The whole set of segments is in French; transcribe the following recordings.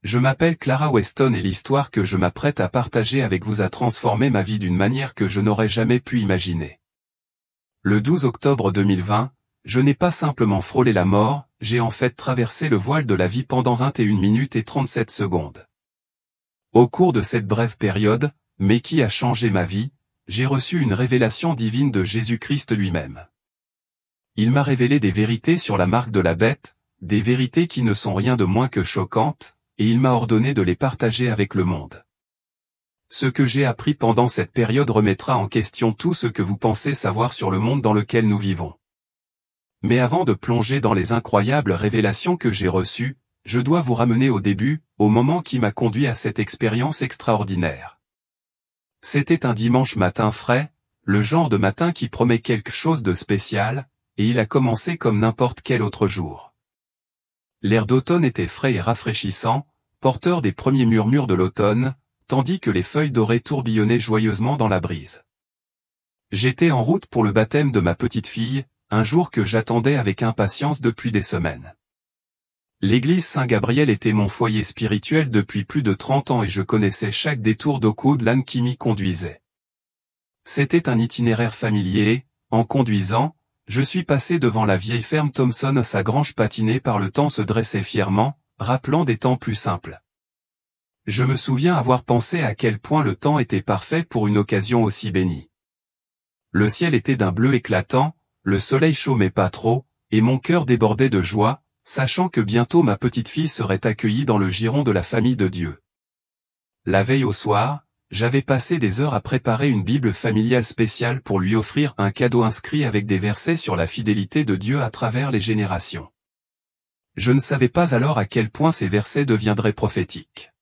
Je m'appelle Clara Weston et l'histoire que je m'apprête à partager avec vous a transformé ma vie d'une manière que je n'aurais jamais pu imaginer. Le 12 octobre 2020, je n'ai pas simplement frôlé la mort, j'ai en fait traversé le voile de la vie pendant 21 minutes et 37 secondes. Au cours de cette brève période, mais qui a changé ma vie, j'ai reçu une révélation divine de Jésus-Christ lui-même. Il m'a révélé des vérités sur la marque de la bête, des vérités qui ne sont rien de moins que choquantes, et il m'a ordonné de les partager avec le monde. Ce que j'ai appris pendant cette période remettra en question tout ce que vous pensez savoir sur le monde dans lequel nous vivons. Mais avant de plonger dans les incroyables révélations que j'ai reçues, je dois vous ramener au début, au moment qui m'a conduit à cette expérience extraordinaire. C'était un dimanche matin frais, le genre de matin qui promet quelque chose de spécial, et il a commencé comme n'importe quel autre jour. L'air d'automne était frais et rafraîchissant, porteur des premiers murmures de l'automne, tandis que les feuilles dorées tourbillonnaient joyeusement dans la brise. J'étais en route pour le baptême de ma petite fille, un jour que j'attendais avec impatience depuis des semaines. L'église Saint-Gabriel était mon foyer spirituel depuis plus de 30 ans et je connaissais chaque détour d'au cou de l'âne qui m'y conduisait. C'était un itinéraire familier et, en conduisant, je suis passé devant la vieille ferme Thompson, sa grange patinée par le temps se dressait fièrement, rappelant des temps plus simples. Je me souviens avoir pensé à quel point le temps était parfait pour une occasion aussi bénie. Le ciel était d'un bleu éclatant, le soleil chaud mais pas trop, et mon cœur débordait de joie, sachant que bientôt ma petite fille serait accueillie dans le giron de la famille de Dieu. La veille au soir, j'avais passé des heures à préparer une Bible familiale spéciale pour lui offrir un cadeau inscrit avec des versets sur la fidélité de Dieu à travers les générations. Je ne savais pas alors à quel point ces versets deviendraient prophétiques.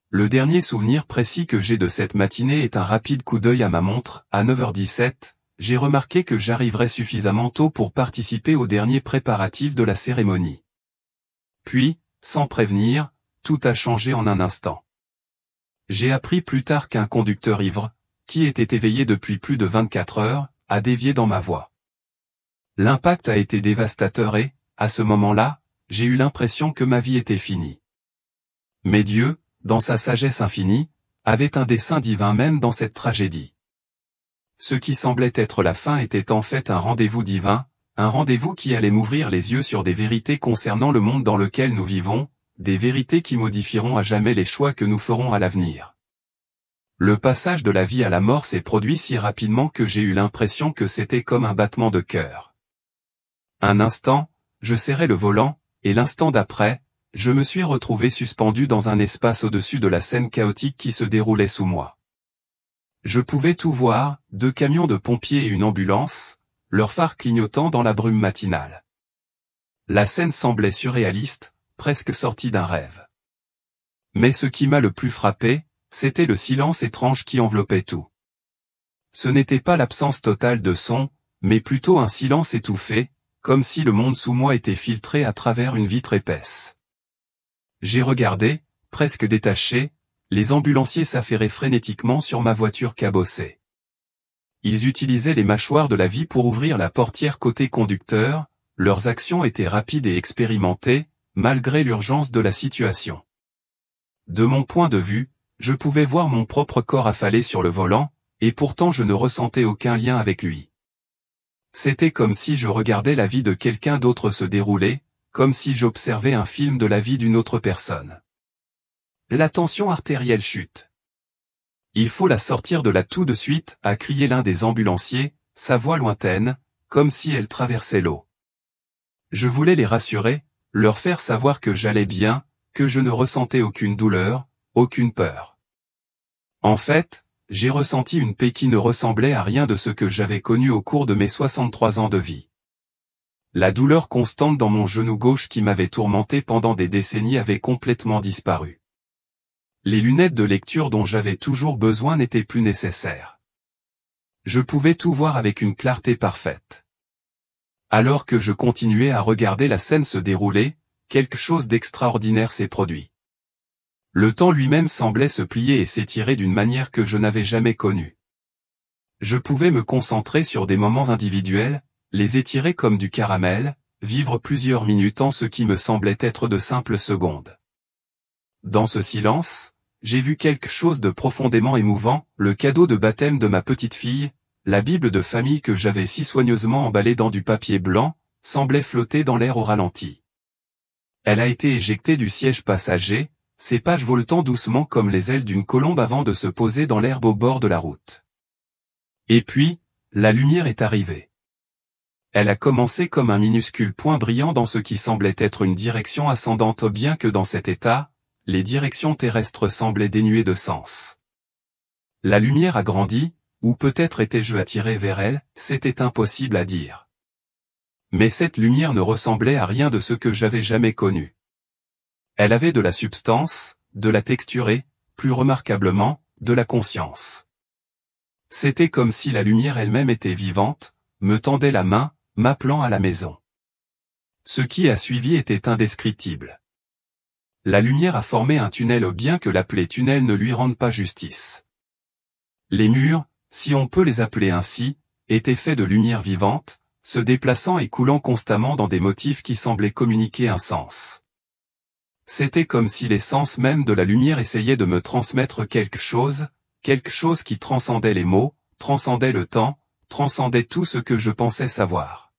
Le dernier souvenir précis que j'ai de cette matinée est un rapide coup d'œil à ma montre, à 9h17, j'ai remarqué que j'arriverais suffisamment tôt pour participer aux derniers préparatifs de la cérémonie. Puis, sans prévenir, tout a changé en un instant. J'ai appris plus tard qu'un conducteur ivre, qui était éveillé depuis plus de 24 heures, a dévié dans ma voie. L'impact a été dévastateur et, à ce moment-là, j'ai eu l'impression que ma vie était finie. Mais Dieu, dans sa sagesse infinie, avait un dessein divin même dans cette tragédie. Ce qui semblait être la fin était en fait un rendez-vous divin, un rendez-vous qui allait m'ouvrir les yeux sur des vérités concernant le monde dans lequel nous vivons, des vérités qui modifieront à jamais les choix que nous ferons à l'avenir. Le passage de la vie à la mort s'est produit si rapidement que j'ai eu l'impression que c'était comme un battement de cœur. Un instant, je serrais le volant, et l'instant d'après, je me suis retrouvé suspendu dans un espace au-dessus de la scène chaotique qui se déroulait sous moi. Je pouvais tout voir, 2 camions de pompiers et une ambulance, leurs phares clignotant dans la brume matinale. La scène semblait surréaliste, presque sortie d'un rêve. Mais ce qui m'a le plus frappé, c'était le silence étrange qui enveloppait tout. Ce n'était pas l'absence totale de son, mais plutôt un silence étouffé, comme si le monde sous moi était filtré à travers une vitre épaisse. J'ai regardé, presque détaché, les ambulanciers s'affairer frénétiquement sur ma voiture cabossée. Ils utilisaient les mâchoires de la vie pour ouvrir la portière côté conducteur, leurs actions étaient rapides et expérimentées, malgré l'urgence de la situation. De mon point de vue, je pouvais voir mon propre corps affalé sur le volant, et pourtant je ne ressentais aucun lien avec lui. C'était comme si je regardais la vie de quelqu'un d'autre se dérouler, comme si j'observais un film de la vie d'une autre personne. La tension artérielle chute. Il faut la sortir de là tout de suite, a crié l'un des ambulanciers, sa voix lointaine, comme si elle traversait l'eau. Je voulais les rassurer, leur faire savoir que j'allais bien, que je ne ressentais aucune douleur, aucune peur. En fait, j'ai ressenti une paix qui ne ressemblait à rien de ce que j'avais connu au cours de mes 63 ans de vie. La douleur constante dans mon genou gauche qui m'avait tourmenté pendant des décennies avait complètement disparu. Les lunettes de lecture dont j'avais toujours besoin n'étaient plus nécessaires. Je pouvais tout voir avec une clarté parfaite. Alors que je continuais à regarder la scène se dérouler, quelque chose d'extraordinaire s'est produit. Le temps lui-même semblait se plier et s'étirer d'une manière que je n'avais jamais connue. Je pouvais me concentrer sur des moments individuels, les étirer comme du caramel, vivre plusieurs minutes en ce qui me semblait être de simples secondes. dans ce silence, j'ai vu quelque chose de profondément émouvant, le cadeau de baptême de ma petite fille, la Bible de famille que j'avais si soigneusement emballée dans du papier blanc, semblait flotter dans l'air au ralenti. Elle a été éjectée du siège passager, ses pages voletant doucement comme les ailes d'une colombe avant de se poser dans l'herbe au bord de la route. Et puis, la lumière est arrivée. Elle a commencé comme un minuscule point brillant dans ce qui semblait être une direction ascendante, bien que dans cet état, les directions terrestres semblaient dénuées de sens. La lumière a grandi, ou peut-être étais-je attiré vers elle, c'était impossible à dire. Mais cette lumière ne ressemblait à rien de ce que j'avais jamais connu. Elle avait de la substance, de la texture et, plus remarquablement, de la conscience. C'était comme si la lumière elle-même était vivante, me tendait la main, m'appelant à la maison. Ce qui a suivi était indescriptible. La lumière a formé un tunnel, bien que l'appeler tunnel ne lui rende pas justice. Les murs, si on peut les appeler ainsi, étaient faits de lumière vivante, se déplaçant et coulant constamment dans des motifs qui semblaient communiquer un sens. C'était comme si l'essence même de la lumière essayait de me transmettre quelque chose qui transcendait les mots, transcendait le temps, transcendait tout ce que je pensais savoir.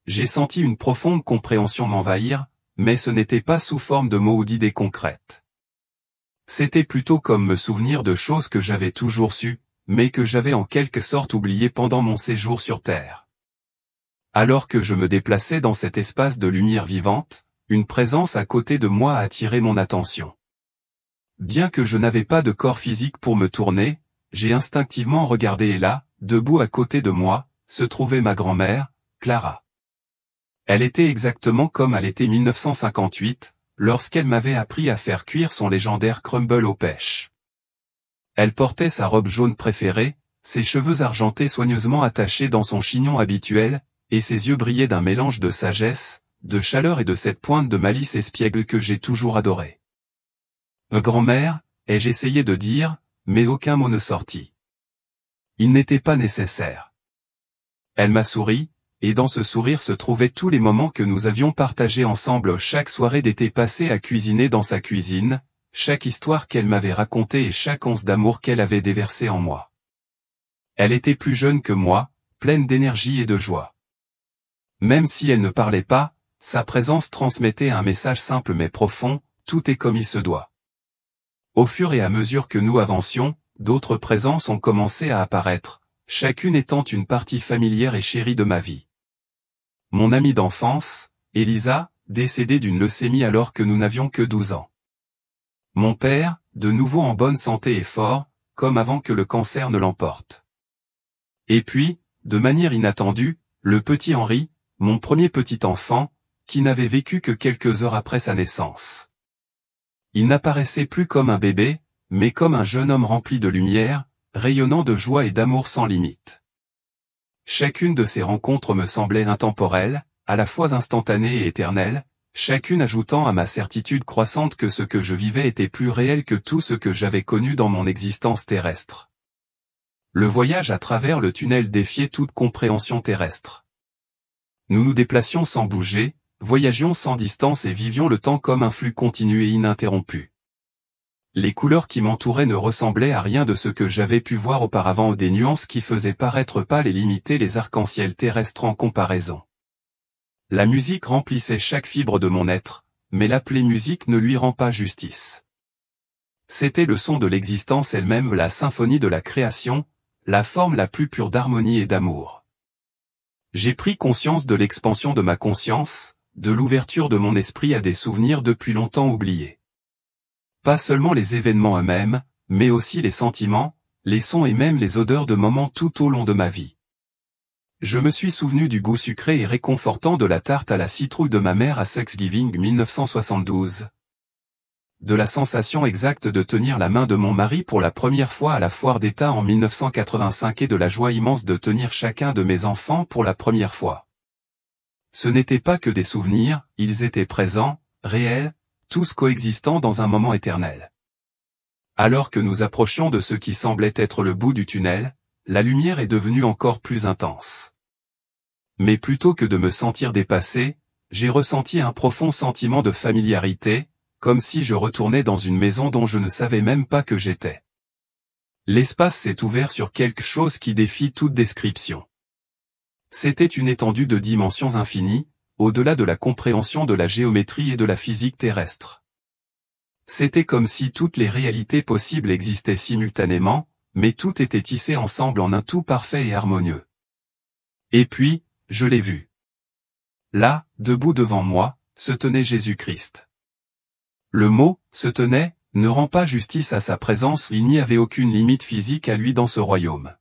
J'ai senti une profonde compréhension m'envahir, mais ce n'était pas sous forme de mots ou d'idées concrètes. C'était plutôt comme me souvenir de choses que j'avais toujours sues, mais que j'avais en quelque sorte oubliées pendant mon séjour sur Terre. Alors que je me déplaçais dans cet espace de lumière vivante, une présence à côté de moi a attiré mon attention. Bien que je n'avais pas de corps physique pour me tourner, j'ai instinctivement regardé et là, debout à côté de moi, se trouvait ma grand-mère, Clara. Elle était exactement comme à l'été 1958, lorsqu'elle m'avait appris à faire cuire son légendaire crumble aux pêches. Elle portait sa robe jaune préférée, ses cheveux argentés soigneusement attachés dans son chignon habituel, et ses yeux brillaient d'un mélange de sagesse, de chaleur et de cette pointe de malice espiègle que j'ai toujours adorée. « Grand-mère » ai-je essayé de dire, mais aucun mot ne sortit. Il n'était pas nécessaire. Elle m'a souri, et dans ce sourire se trouvaient tous les moments que nous avions partagés ensemble, chaque soirée d'été passée à cuisiner dans sa cuisine, chaque histoire qu'elle m'avait racontée et chaque once d'amour qu'elle avait déversé en moi. Elle était plus jeune que moi, pleine d'énergie et de joie. Même si elle ne parlait pas, sa présence transmettait un message simple mais profond, tout est comme il se doit. Au fur et à mesure que nous avancions, d'autres présences ont commencé à apparaître, chacune étant une partie familière et chérie de ma vie. Mon amie d'enfance, Elisa, décédée d'une leucémie alors que nous n'avions que 12 ans. Mon père, de nouveau en bonne santé et fort, comme avant que le cancer ne l'emporte. Et puis, de manière inattendue, le petit Henri, mon premier petit enfant, qui n'avait vécu que quelques heures après sa naissance. Il n'apparaissait plus comme un bébé, mais comme un jeune homme rempli de lumière, rayonnant de joie et d'amour sans limite. Chacune de ces rencontres me semblait intemporelle, à la fois instantanée et éternelle, chacune ajoutant à ma certitude croissante que ce que je vivais était plus réel que tout ce que j'avais connu dans mon existence terrestre. Le voyage à travers le tunnel défiait toute compréhension terrestre. Nous nous déplacions sans bouger, voyagions sans distance et vivions le temps comme un flux continu et ininterrompu. Les couleurs qui m'entouraient ne ressemblaient à rien de ce que j'avais pu voir auparavant, ou des nuances qui faisaient paraître pâles et limiter les arcs-en-ciel terrestres en comparaison. La musique remplissait chaque fibre de mon être, mais l'appeler musique ne lui rend pas justice. C'était le son de l'existence elle-même, la symphonie de la création, la forme la plus pure d'harmonie et d'amour. J'ai pris conscience de l'expansion de ma conscience, de l'ouverture de mon esprit à des souvenirs depuis longtemps oubliés. Pas seulement les événements eux-mêmes, mais aussi les sentiments, les sons et même les odeurs de moments tout au long de ma vie. Je me suis souvenu du goût sucré et réconfortant de la tarte à la citrouille de ma mère à Thanksgiving 1972. De la sensation exacte de tenir la main de mon mari pour la première fois à la foire d'État en 1985 et de la joie immense de tenir chacun de mes enfants pour la première fois. Ce n'étaient pas que des souvenirs, ils étaient présents, réels, tous coexistant dans un moment éternel. Alors que nous approchions de ce qui semblait être le bout du tunnel, la lumière est devenue encore plus intense. Mais plutôt que de me sentir dépassé, j'ai ressenti un profond sentiment de familiarité, comme si je retournais dans une maison dont je ne savais même pas que j'étais. L'espace s'est ouvert sur quelque chose qui défie toute description. C'était une étendue de dimensions infinies, au-delà de la compréhension de la géométrie et de la physique terrestre. C'était comme si toutes les réalités possibles existaient simultanément, mais tout était tissé ensemble en un tout parfait et harmonieux. Et puis, je l'ai vu. Là, debout devant moi, se tenait Jésus-Christ. Le mot « se tenait » ne rend pas justice à sa présence, il n'y avait aucune limite physique à lui dans ce royaume.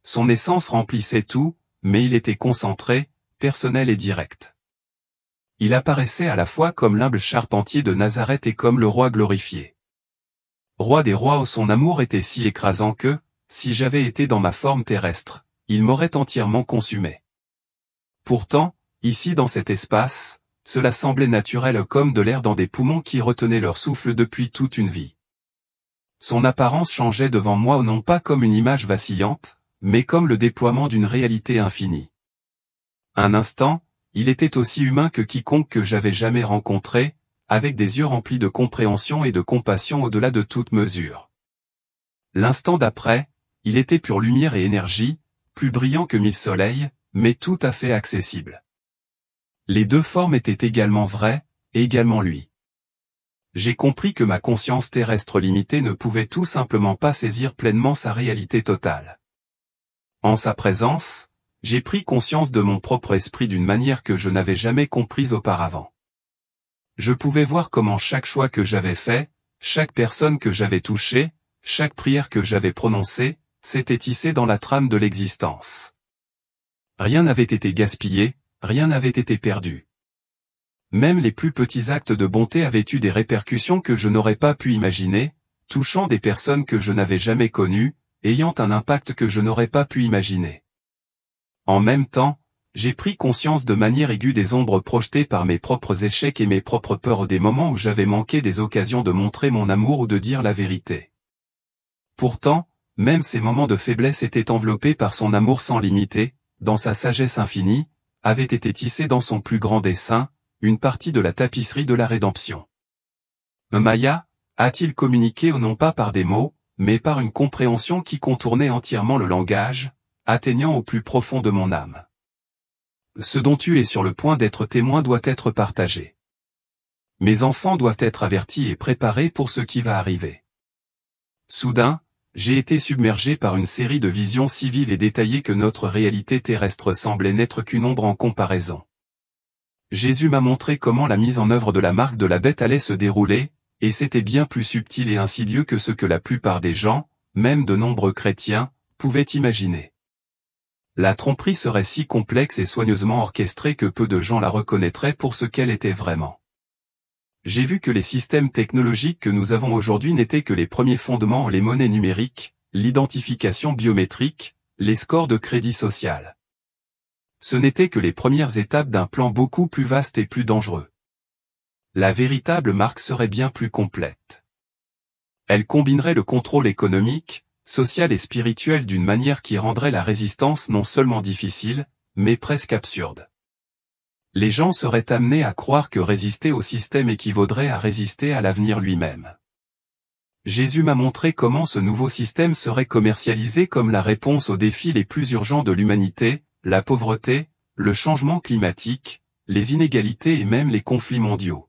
Son essence remplissait tout, mais il était concentré, personnel et direct. Il apparaissait à la fois comme l'humble charpentier de Nazareth et comme le roi glorifié. Roi des rois où son amour était si écrasant que, si j'avais été dans ma forme terrestre, il m'aurait entièrement consumé. Pourtant, ici dans cet espace, cela semblait naturel comme de l'air dans des poumons qui retenaient leur souffle depuis toute une vie. Son apparence changeait devant moi non pas comme une image vacillante, mais comme le déploiement d'une réalité infinie. Un instant, il était aussi humain que quiconque que j'avais jamais rencontré, avec des yeux remplis de compréhension et de compassion au-delà de toute mesure. L'instant d'après, il était pure lumière et énergie, plus brillant que 1000 soleils, mais tout à fait accessible. Les deux formes étaient également vraies, et également lui. J'ai compris que ma conscience terrestre limitée ne pouvait tout simplement pas saisir pleinement sa réalité totale. En sa présence, j'ai pris conscience de mon propre esprit d'une manière que je n'avais jamais comprise auparavant. Je pouvais voir comment chaque choix que j'avais fait, chaque personne que j'avais touchée, chaque prière que j'avais prononcée, s'était tissée dans la trame de l'existence. Rien n'avait été gaspillé, rien n'avait été perdu. Même les plus petits actes de bonté avaient eu des répercussions que je n'aurais pas pu imaginer, touchant des personnes que je n'avais jamais connues, ayant un impact que je n'aurais pas pu imaginer. En même temps, j'ai pris conscience de manière aiguë des ombres projetées par mes propres échecs et mes propres peurs des moments où j'avais manqué des occasions de montrer mon amour ou de dire la vérité. Pourtant, même ces moments de faiblesse étaient enveloppés par son amour sans limite, dans sa sagesse infinie, avait été tissé dans son plus grand dessein, une partie de la tapisserie de la rédemption. Maya a-t-il communiqué non pas par des mots, mais par une compréhension qui contournait entièrement le langage, atteignant au plus profond de mon âme. Ce dont tu es sur le point d'être témoin doit être partagé. Mes enfants doivent être avertis et préparés pour ce qui va arriver. Soudain, j'ai été submergé par une série de visions si vives et détaillées que notre réalité terrestre semblait n'être qu'une ombre en comparaison. Jésus m'a montré comment la mise en œuvre de la marque de la bête allait se dérouler, et c'était bien plus subtil et insidieux que ce que la plupart des gens, même de nombreux chrétiens, pouvaient imaginer. La tromperie serait si complexe et soigneusement orchestrée que peu de gens la reconnaîtraient pour ce qu'elle était vraiment. J'ai vu que les systèmes technologiques que nous avons aujourd'hui n'étaient que les premiers fondements, les monnaies numériques, l'identification biométrique, les scores de crédit social. Ce n'étaient que les premières étapes d'un plan beaucoup plus vaste et plus dangereux. La véritable marque serait bien plus complète. Elle combinerait le contrôle économique, social et spirituel d'une manière qui rendrait la résistance non seulement difficile, mais presque absurde. Les gens seraient amenés à croire que résister au système équivaudrait à résister à l'avenir lui-même. Jésus m'a montré comment ce nouveau système serait commercialisé comme la réponse aux défis les plus urgents de l'humanité, la pauvreté, le changement climatique, les inégalités et même les conflits mondiaux.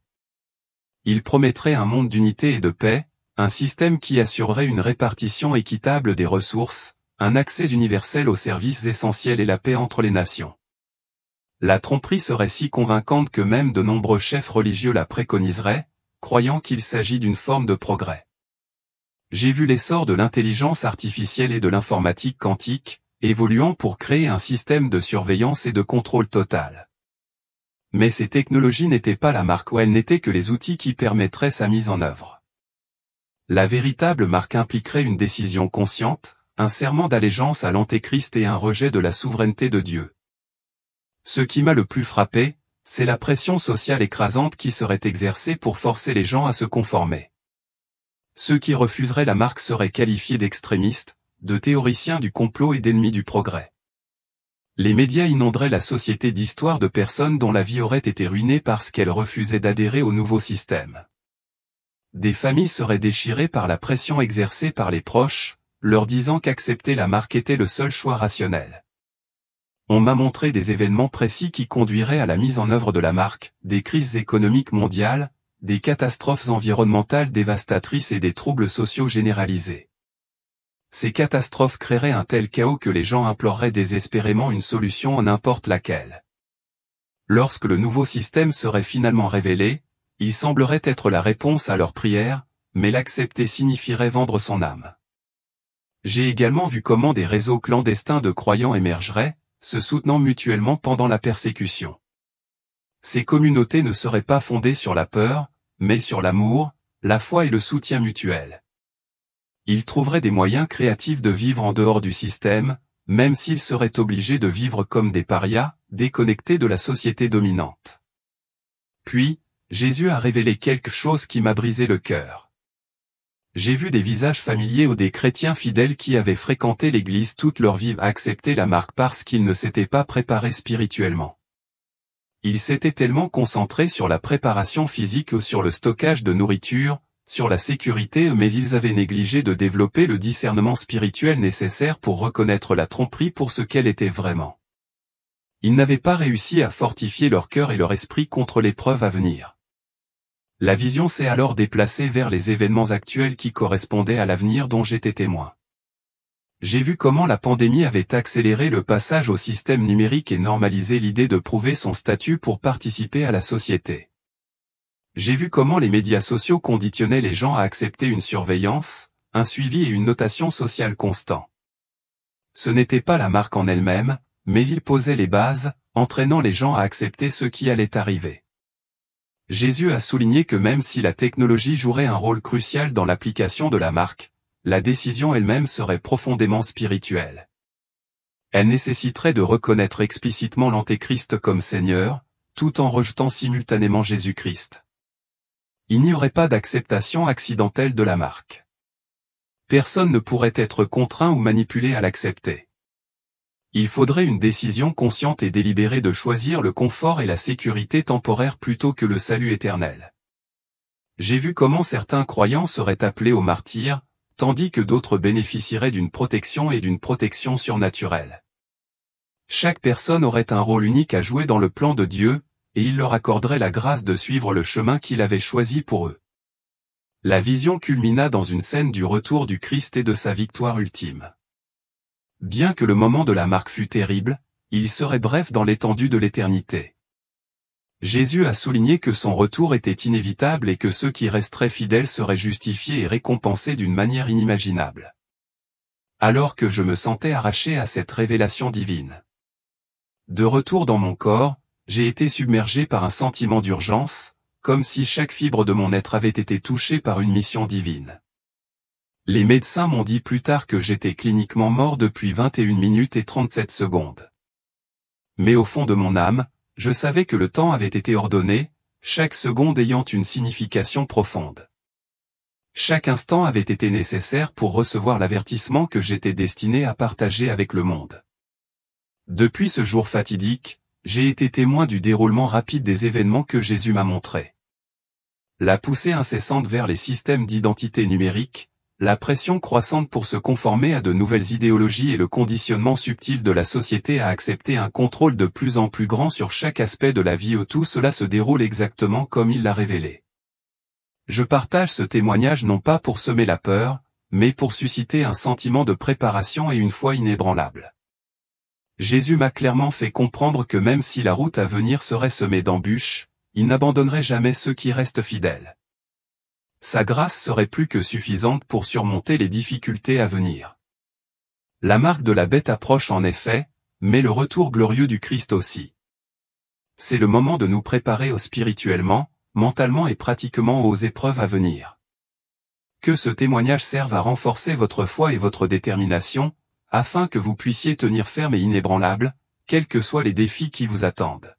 Il promettrait un monde d'unité et de paix, un système qui assurerait une répartition équitable des ressources, un accès universel aux services essentiels et la paix entre les nations. La tromperie serait si convaincante que même de nombreux chefs religieux la préconiseraient, croyant qu'il s'agit d'une forme de progrès. J'ai vu l'essor de l'intelligence artificielle et de l'informatique quantique, évoluant pour créer un système de surveillance et de contrôle total. Mais ces technologies n'étaient pas la marque ou elles n'étaient que les outils qui permettraient sa mise en œuvre. La véritable marque impliquerait une décision consciente, un serment d'allégeance à l'Antéchrist et un rejet de la souveraineté de Dieu. Ce qui m'a le plus frappé, c'est la pression sociale écrasante qui serait exercée pour forcer les gens à se conformer. Ceux qui refuseraient la marque seraient qualifiés d'extrémistes, de théoriciens du complot et d'ennemis du progrès. Les médias inonderaient la société d'histoires de personnes dont la vie aurait été ruinée parce qu'elles refusaient d'adhérer au nouveau système. Des familles seraient déchirées par la pression exercée par les proches, leur disant qu'accepter la marque était le seul choix rationnel. On m'a montré des événements précis qui conduiraient à la mise en œuvre de la marque, des crises économiques mondiales, des catastrophes environnementales dévastatrices et des troubles sociaux généralisés. Ces catastrophes créeraient un tel chaos que les gens imploreraient désespérément une solution en n'importe laquelle. Lorsque le nouveau système serait finalement révélé, il semblerait être la réponse à leurs prières, mais l'accepter signifierait vendre son âme. J'ai également vu comment des réseaux clandestins de croyants émergeraient, se soutenant mutuellement pendant la persécution. Ces communautés ne seraient pas fondées sur la peur, mais sur l'amour, la foi et le soutien mutuel. Ils trouveraient des moyens créatifs de vivre en dehors du système, même s'ils seraient obligés de vivre comme des parias, déconnectés de la société dominante. Puis, Jésus a révélé quelque chose qui m'a brisé le cœur. J'ai vu des visages familiers ou des chrétiens fidèles qui avaient fréquenté l'église toute leur vie accepter la marque parce qu'ils ne s'étaient pas préparés spirituellement. Ils s'étaient tellement concentrés sur la préparation physique ou sur le stockage de nourriture, sur la sécurité, mais ils avaient négligé de développer le discernement spirituel nécessaire pour reconnaître la tromperie pour ce qu'elle était vraiment. Ils n'avaient pas réussi à fortifier leur cœur et leur esprit contre l'épreuve à venir. La vision s'est alors déplacée vers les événements actuels qui correspondaient à l'avenir dont j'étais témoin. J'ai vu comment la pandémie avait accéléré le passage au système numérique et normalisé l'idée de prouver son statut pour participer à la société. J'ai vu comment les médias sociaux conditionnaient les gens à accepter une surveillance, un suivi et une notation sociale constant. Ce n'était pas la marque en elle-même, mais il posait les bases, entraînant les gens à accepter ce qui allait arriver. Jésus a souligné que même si la technologie jouerait un rôle crucial dans l'application de la marque, la décision elle-même serait profondément spirituelle. Elle nécessiterait de reconnaître explicitement l'Antéchrist comme Seigneur, tout en rejetant simultanément Jésus-Christ. Il n'y aurait pas d'acceptation accidentelle de la marque. Personne ne pourrait être contraint ou manipulé à l'accepter. Il faudrait une décision consciente et délibérée de choisir le confort et la sécurité temporaire plutôt que le salut éternel. J'ai vu comment certains croyants seraient appelés au martyre, tandis que d'autres bénéficieraient d'une protection et d'une protection surnaturelle. Chaque personne aurait un rôle unique à jouer dans le plan de Dieu, et il leur accorderait la grâce de suivre le chemin qu'il avait choisi pour eux. La vision culmina dans une scène du retour du Christ et de sa victoire ultime. Bien que le moment de la marque fût terrible, il serait bref dans l'étendue de l'éternité. Jésus a souligné que son retour était inévitable et que ceux qui resteraient fidèles seraient justifiés et récompensés d'une manière inimaginable. Alors que je me sentais arraché à cette révélation divine. De retour dans mon corps, j'ai été submergé par un sentiment d'urgence, comme si chaque fibre de mon être avait été touchée par une mission divine. Les médecins m'ont dit plus tard que j'étais cliniquement mort depuis 21 minutes et 37 secondes. Mais au fond de mon âme, je savais que le temps avait été ordonné, chaque seconde ayant une signification profonde. Chaque instant avait été nécessaire pour recevoir l'avertissement que j'étais destiné à partager avec le monde. Depuis ce jour fatidique, j'ai été témoin du déroulement rapide des événements que Jésus m'a montrés. La poussée incessante vers les systèmes d'identité numérique, la pression croissante pour se conformer à de nouvelles idéologies et le conditionnement subtil de la société à accepter un contrôle de plus en plus grand sur chaque aspect de la vie, où tout cela se déroule exactement comme il l'a révélé. Je partage ce témoignage non pas pour semer la peur, mais pour susciter un sentiment de préparation et une foi inébranlable. Jésus m'a clairement fait comprendre que même si la route à venir serait semée d'embûches, il n'abandonnerait jamais ceux qui restent fidèles. Sa grâce serait plus que suffisante pour surmonter les difficultés à venir. La marque de la bête approche en effet, mais le retour glorieux du Christ aussi. C'est le moment de nous préparer spirituellement, mentalement et pratiquement aux épreuves à venir. Que ce témoignage serve à renforcer votre foi et votre détermination, afin que vous puissiez tenir ferme et inébranlable, quels que soient les défis qui vous attendent.